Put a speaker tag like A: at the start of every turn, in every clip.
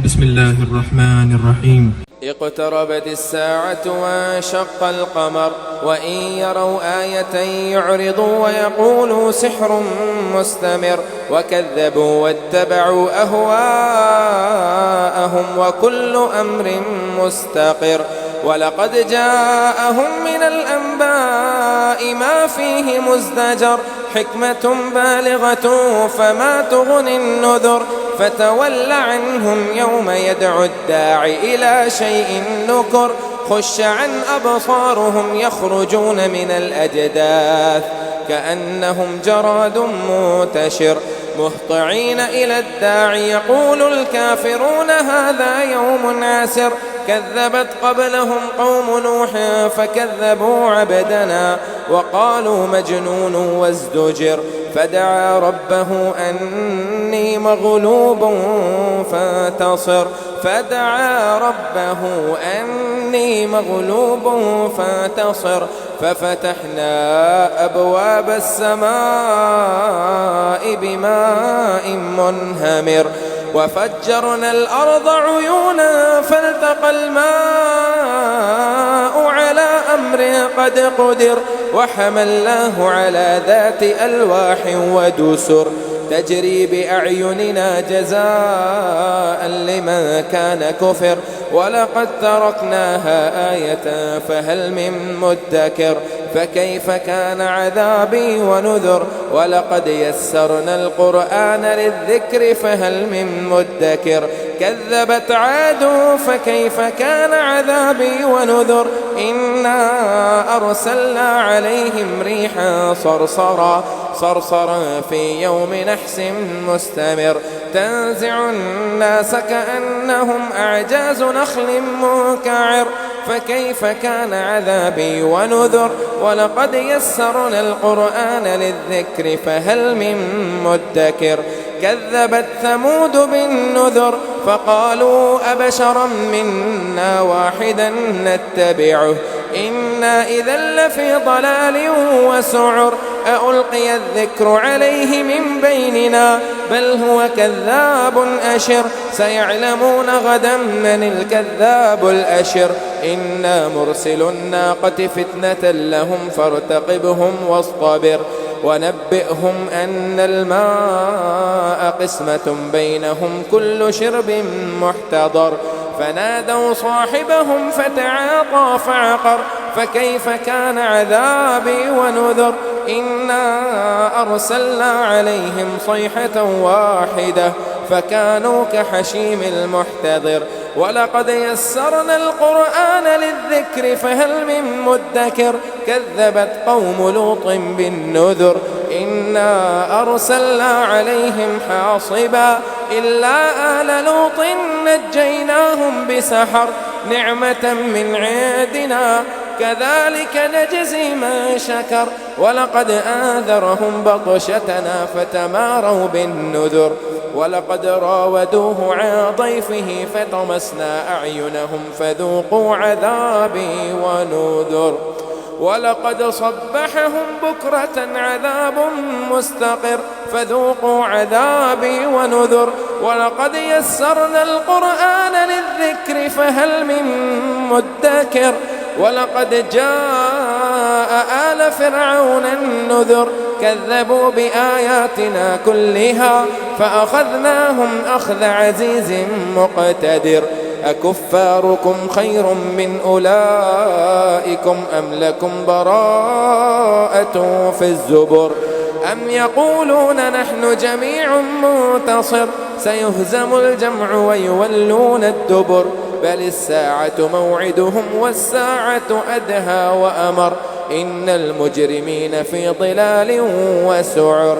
A: بسم الله الرحمن الرحيم.
B: اقتربت الساعة وانشق القمر وإن يروا آية يعرضوا ويقولوا سحر مستمر وكذبوا واتبعوا أهواءهم وكل أمر مستقر ولقد جاءهم من الأنباء ما فيه مزدجر حكمة بالغة فما تغني النذر فتول عنهم يوم يدعو الداعي إلى شيء نكر خش عن أبصارهم يخرجون من الأجداث كأنهم جراد منتشر مهطعين إلى الداعي يقول الكافرون هذا يوم عسر كذبت قبلهم قوم نوح فكذبوا عبدنا وقالوا مجنون وازدجر فدعا ربه أني مغلوب فانتصر ففتحنا أبواب السماء بماء منهمر وفجرنا الأرض عيونا فالتقى الماء على أمر قد قدر وحملناه على ذات ألواح ودسر تجري بأعيننا جزاء لمن كان كفر ولقد تركناها آية فهل من مدكر فكيف كان عذابي ونذر ولقد يسرنا القرآن للذكر فهل من مدكر كذبت عاد فكيف كان عذابي ونذر إنا أرسلنا عليهم ريحا صرصرا في يوم نحس مستمر تنزع الناس كأنهم أعجاز نخل منكعر فكيف كان عذابي ونذر ولقد يسرنا القرآن للذكر فهل من مدكر كذبت ثمود بالنذر فقالوا أبشرا منا واحدا نتبعه إنا إذا لفي ضلال وسعر ألقي الذكر عليه من بيننا بل هو كذاب أشر سيعلمون غدا من الكذاب الأشر إنا مرسل الناقة فتنة لهم فارتقبهم واصطبر ونبئهم أن الماء قسمة بينهم كل شرب محتضر فنادوا صاحبهم فتعاطى فعقر فكيف كان عذابي ونذر إنا أرسلنا عليهم صيحة واحدة فكانوا كحشيم المحتضر ولقد يسرنا القرآن للذكر فهل من مدكر كذبت قوم لوط بالنذر إنا أرسلنا عليهم حاصبا إلا آل لوط نجيناهم بسحر نعمة من عندنا كذلك نجزي من شكر ولقد آنذرهم بطشتنا فتماروا بالنذر ولقد راودوه عن ضيفه فطمسنا أعينهم فذوقوا عذابي ونذر ولقد صبحهم بكرة عذاب مستقر فذوقوا عذابي ونذر ولقد يسرنا القرآن للذكر فهل من مدكر ولقد جاء آل فرعون النذر كذبوا بآياتنا كلها فأخذناهم أخذ عزيز مقتدر أكفاركم خير من أولئكم أم لكم براءة في الزبر أم يقولون نحن جميع منتصر سيهزم الجمع ويولون الدبر بل الساعة موعدهم والساعة أدهى وأمر إن المجرمين في ضلال وسعر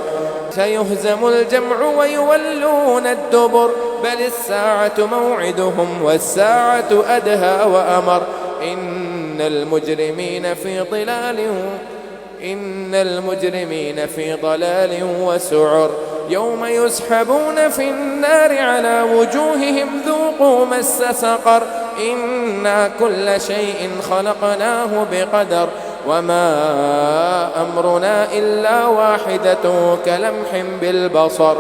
B: سيهزم الجمع ويولون الدبر بل الساعة موعدهم والساعة أدهى وأمر إن المجرمين في ضلال وسعر يوم يسحبون في النار على وجوههم ذوقوا مس سقر إنا كل شيء خلقناه بقدر وما أمرنا إلا واحدة كلمح بالبصر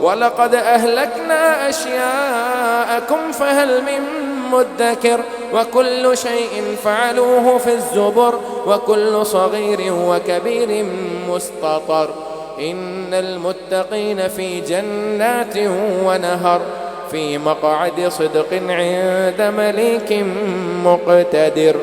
B: ولقد أهلكنا أشياءكم فهل من مدكر وكل شيء فعلوه في الزبر وكل صغير وكبير مستطر إن المتقين في جنات ونهر في مقعد صدق عند مليك مقتدر.